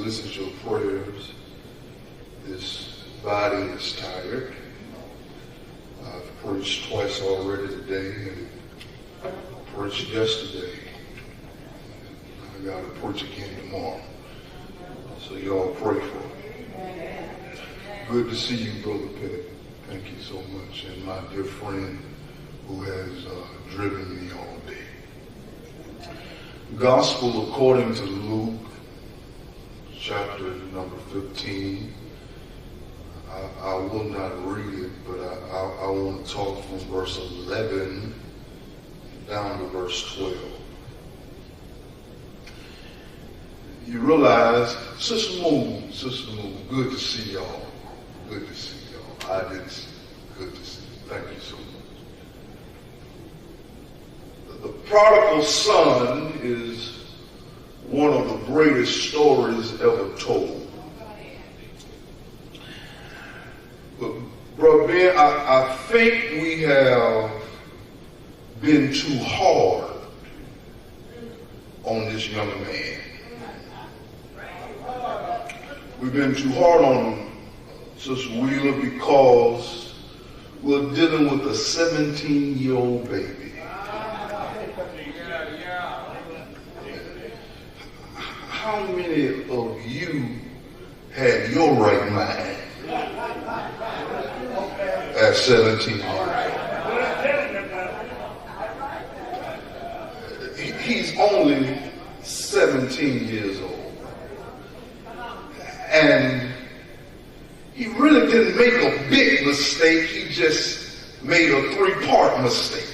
solicit your prayers. This body is tired. I've preached twice already today, and I preached yesterday. I got to preach again tomorrow. So y'all pray for me. Good to see you, Brother Pitt. Thank you so much. And my dear friend who has driven me all day. Gospel according to Luke, chapter number 15. I will not read it, but I want to talk from verse 11 down to verse 12. You realize, Sister Moon, good to see y'all. Good to see y'all. I didn't see you. Good to see you. Thank you so much. The prodigal son is one of the greatest stories ever told. But, Brother Ben, I think we have been too hard on this young man. We've been too hard on Sister Wheeler because we're dealing with a 17-year-old baby. How many of you had your right mind at 17 years old? He's only 17 years old. And he really didn't make a big mistake. He just made a three-part mistake.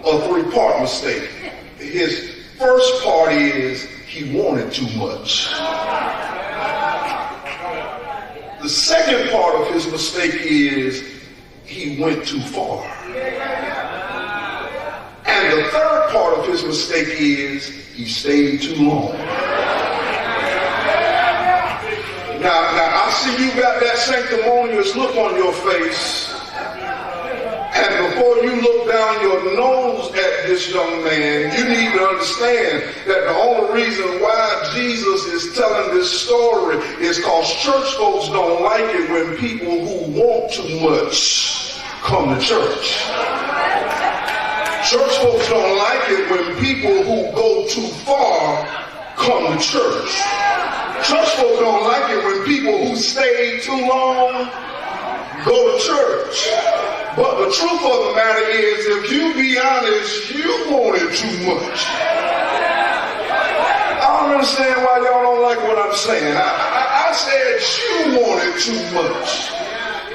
A three-part mistake. His first part is he wanted too much. The second part of his mistake is he went too far. And the third part of his mistake is he stayed too long. Now I see you got that sanctimonious look on your face. And before you look down your nose at this young man, you need to understand that the only reason why Jesus is telling this story is because church folks don't like it when people who want too much come to church. Church folks don't like it when people who go too far come to church. Church folks don't like it when people who stay too long go to church. But the truth of the matter is, if you be honest, you wanted too much. I don't understand why y'all don't like what I'm saying. I said you wanted too much.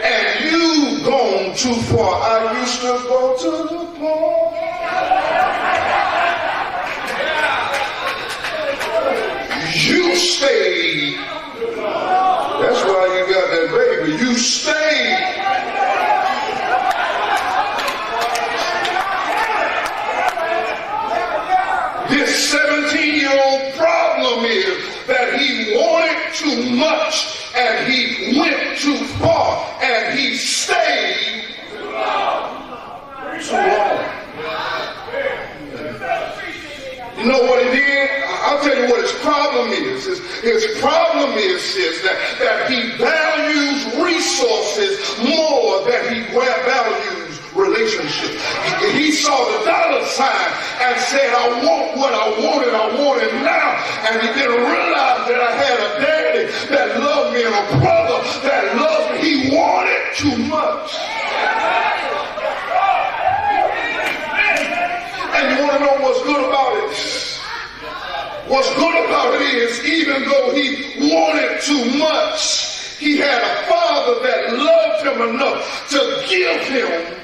And you gone too far. I used to go to the park. You stayed. That's why you got that baby. You stayed. This 17-year-old problem is that he wanted too much and he went too far and he stayed too long. You know what he did? I'll tell you what his problem is. His problem is that he values resources more than he values relationships. He saw the dollar sign and said, I want what I want it now. And he didn't realize that I had a daddy that loved me and a brother that loved me. He wanted too much. And you want to know what's good about it? What's good about it is, even though he wanted too much, he had a father that loved him enough to give him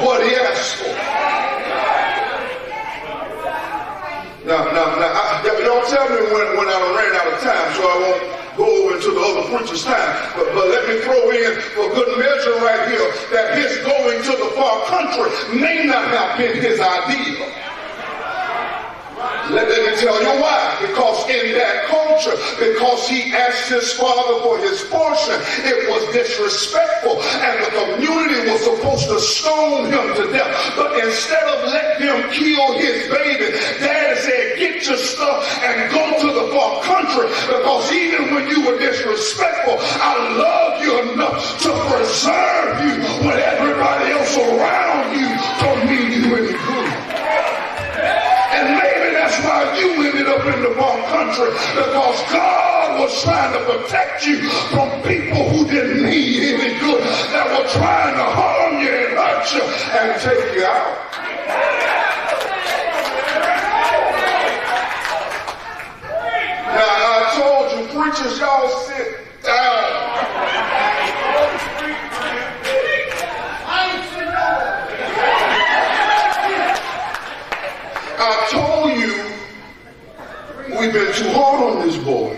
what he asked for. Now, don't tell me when I ran out of time, so I won't go over into the other preacher's time. But let me throw in for good measure right here that his going to the far country may not have been his idea. Let me tell you why. Because in that culture, portion because he asked his father for his portion. It was disrespectful, and the community was supposed to stone him to death. But instead of letting him kill his baby, Dad said, get your stuff and go to the far country, because even when you were disrespectful, I love you enough to preserve you when everybody else around you don't mean you any good. And maybe that's why you ended up in the far country, because God was trying to protect you from people who didn't mean you any good, that were trying to harm you and hurt you and take you out. Now, I told you, preachers, y'all sit down. I told you, we've been too hard on this boy.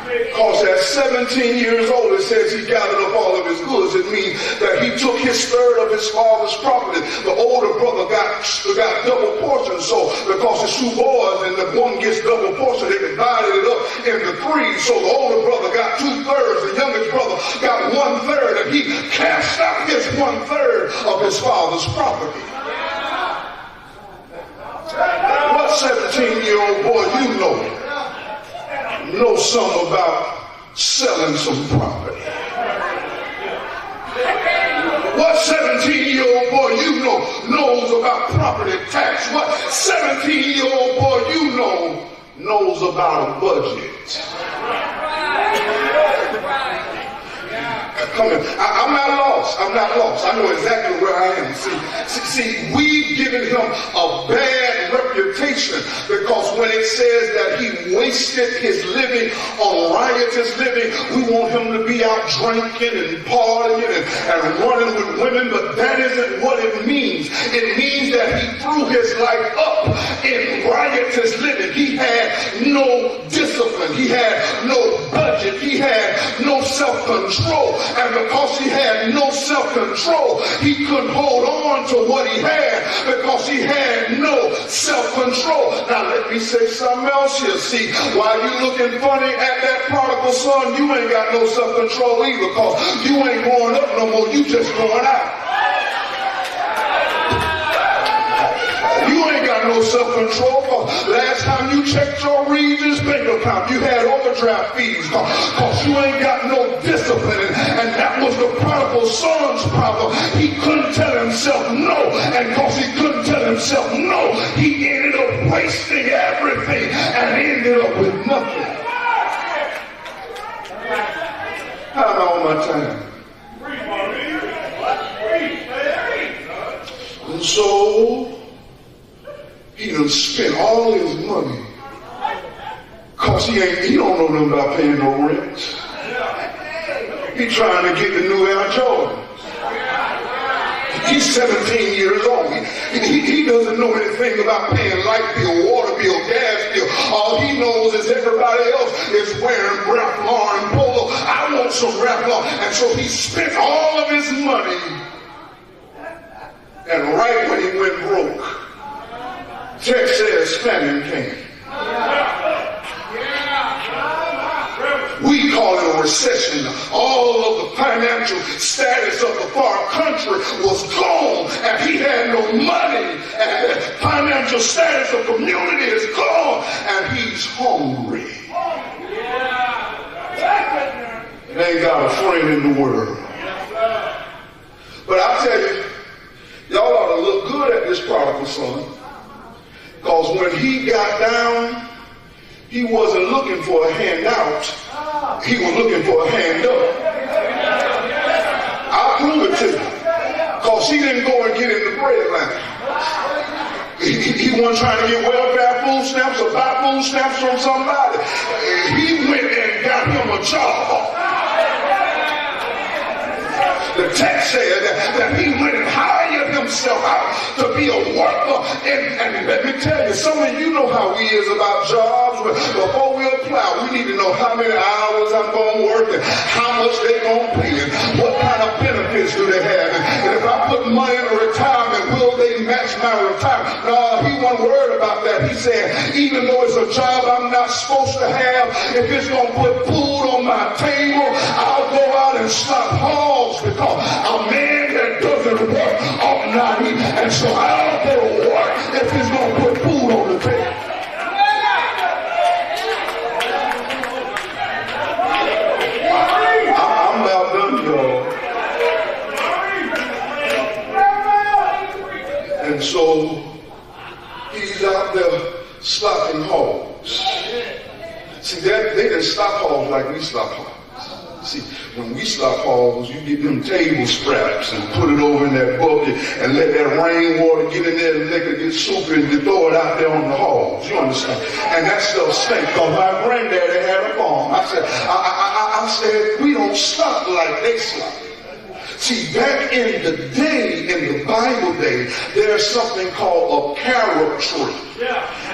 Because at 17 years old, it says he gathered up all of his goods. It means that he took his third of his father's property. The older brother got double portion. So because it's two boys and the one gets double portion, they divided it up into three. So the older brother got 2/3. The youngest brother got 1/3. And he cashed out his 1/3 of his father's property. What 17-year-old boy you know something about selling some property? What 17-year-old boy you knows about property tax? What 17-year-old boy you knows about a budget? Come here. I'm not lost. I know exactly where I am. See, we've given him a bad reputation, because when it says that he wasted his living on riotous living, we want him to be out drinking and partying and running with women, but that isn't what it means. It means that he threw his life up in riotous living. He had no discipline. He had no budget. He had no self-control. And because he had no self-control, he couldn't hold on to what he had, because he had no self-control. Now let me say something else here. See, while you looking funny at that prodigal son, you ain't got no self-control either, because you ain't going up no more, you just going out. You ain't got no self-control, because last time you checked your Regis bank account, you had overdraft fees, because you ain't got no discipline. And that was the prodigal son's problem. He couldn't tell himself no, and because he couldn't tell himself no, he ended up wasting everything and ended up with nothing. How am I on my time? And so he done spent all his money, because he don't know nothing about paying no rent. He trying to get the new Air Jordan. He's 17 years old. He doesn't know anything about paying light bill, water bill, gas bill. All he knows is everybody else is wearing Ralph Lauren polo. I want some Ralph Lauren. And so he spent all of his money. And right when he went broke, text says famine came. We call it a recession. All of the financial status of the far country was gone, and he had no money, and the financial status of the community is gone, and he's hungry. He ain't got a friend in the world. But I tell you, y'all ought to look good at this prodigal son, because when he got down, he wasn't looking for a handout. He was looking for a hand up. I'll prove it to you. Because he didn't go and get in the bread line. He wasn't trying to get welfare food stamps or buy food stamps from somebody. He went and got him a job. The text said that he went and hired himself out to be a worker. And let me tell you, some of you know how he is about jobs. Before we apply, we need to know how many hours I'm going to work and how much they're going to pay and what kind of benefits do they have. And if I put money in retirement, will they match my retirement? No, he wasn't worried about that. He said, even though it's a job I'm not supposed to have, if it's going to put food on my table, I'll go out and slap hogs, because a man that doesn't work ought not eat. And so I'll go to work if it's going to put food on the table. I'm about done, y'all. And so he's out there slapping hogs. See, they didn't slap hogs like we slap hogs. See, when we slap hogs, you get them table scraps and put it over in that bucket and let that rainwater get in there and let it get soupy and you throw it out there on the hogs. You understand? And that stuff stank, because my granddaddy had a farm. I said, we don't slap like they slap. See, back in the day, in the Bible day, there's something called a carob tree.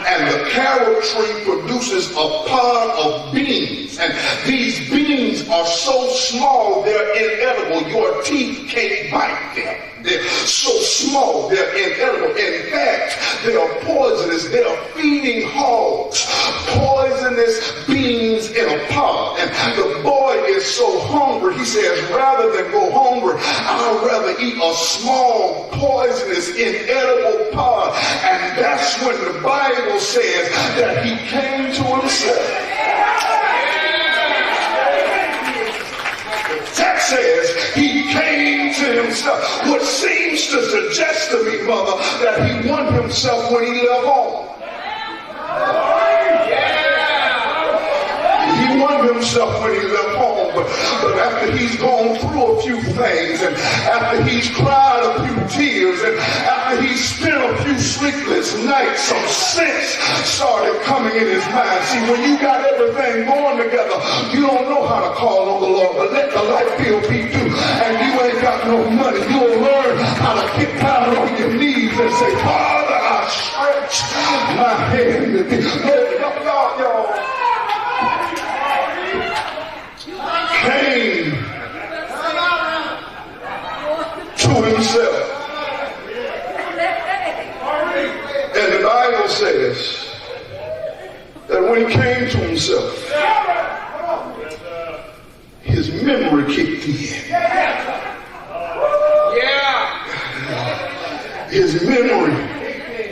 And the carob tree produces a pod of beans. And these beans are so small, they're inedible. Your teeth can't bite them. They're so small, they're inedible. In fact, they are poisonous. They are feeding hogs poisonous beans in a pod. And the boy is so hungry, he says, rather than go hungry, I'd rather eat a small, poisonous, inedible pod. And that's when the Bible says that he came to himself. That says he came to himself, which seems to suggest to me, mother, that he won himself when he left home. He won himself when he left home, but after he's gone through a few things, and after he's cried a few tears, and after he's spent a few sleepless nights, some sense started coming in his mind. See, when you got everything going together, you don't know how to call on the Lord, but let the light bill be due, and you ain't got no money. You'll learn how to get down on your knees and say, Father, I stretch my hand to thee. Y'all. Came to himself. And the Bible says that when he came to himself, his memory kicked in. His memory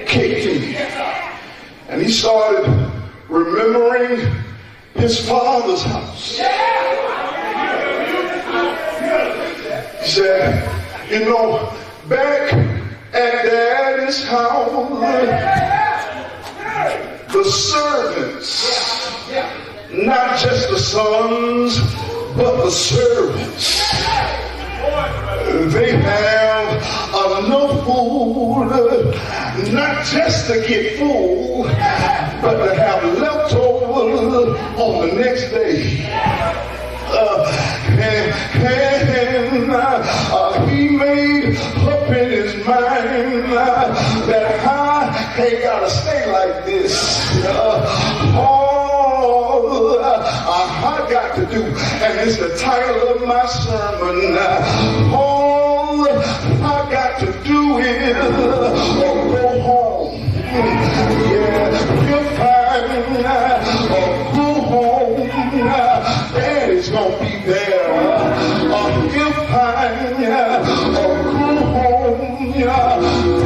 kicked in. And he started remembering his father's house. He said, you know, back at Daddy's house, the servants, not just the sons, but the servants, they have enough food, not just to get full, but to have leftovers on the next day. He made up in his mind that I ain't gotta stay like this. All I got to do, and it's the title of my sermon, all I got to do is go home. You'll find go home. Daddy's gonna be there. You'll find go home.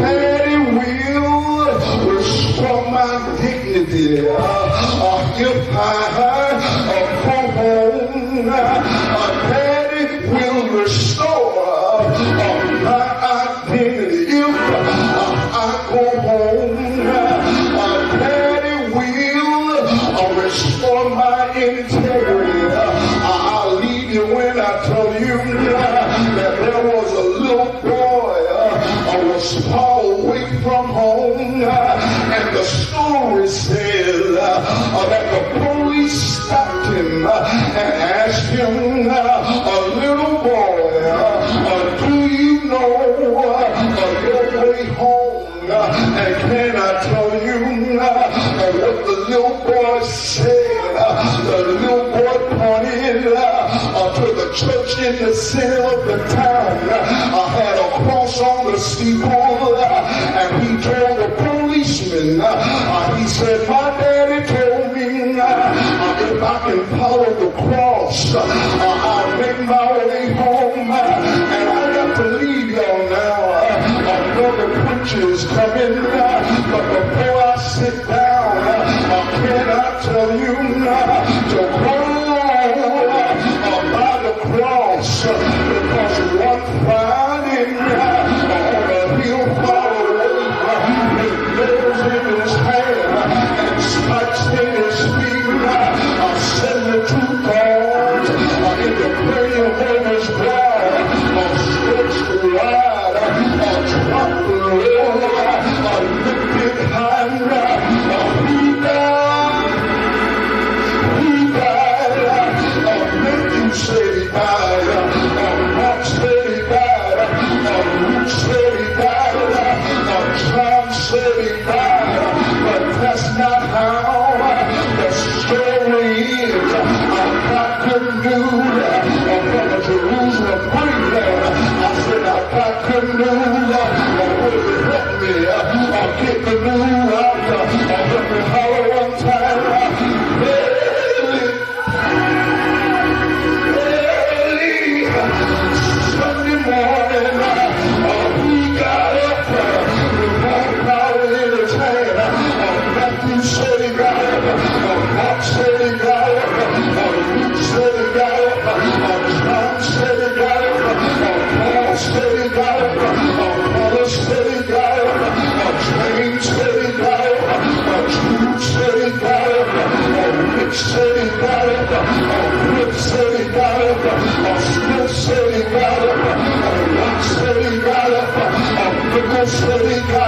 Daddy will restore my dignity. You'll find go home. Daddy will restore my identity. If I go home, Daddy will restore my integrity. I'll leave you when I tell you that there was a little boy was far away from home, and the story says that the police stopped him and asked him, a little boy, do you know your way home? And can I tell you what the little boy said? The little boy pointed to the church in the center of the town. I had a cross on the steeple, and he told the policeman, he said, my daddy told me cross. I make my way home, and I got to leave y'all now. I know the preacher is coming, but before I sit down, can I tell you to crawl by the cross, because one Friday on a hill far away, with nails in his hand and spikes in his feet, 72 thorns in the prayer of his brow, stretched wide, dropped low, lifted high, he died, Mickles said he died, Mark said he died, Luke said he died, John said he died, but that's not how the story is. I got good news from the Jerusalem preacher. I said I got good news. Will you help me get the news out? Let me holler one time. Early Sunday morning, he got up with one power in his hand. Matthew said he got up, Mark said he got up, Luke said he got up, John said he got up, Paul said he got up, Paul said he got up, James said he got up, Jude said he got up, Rick said he got up, Rick said he got up, Smith said he got up, Rock said he got up, Mickles said he got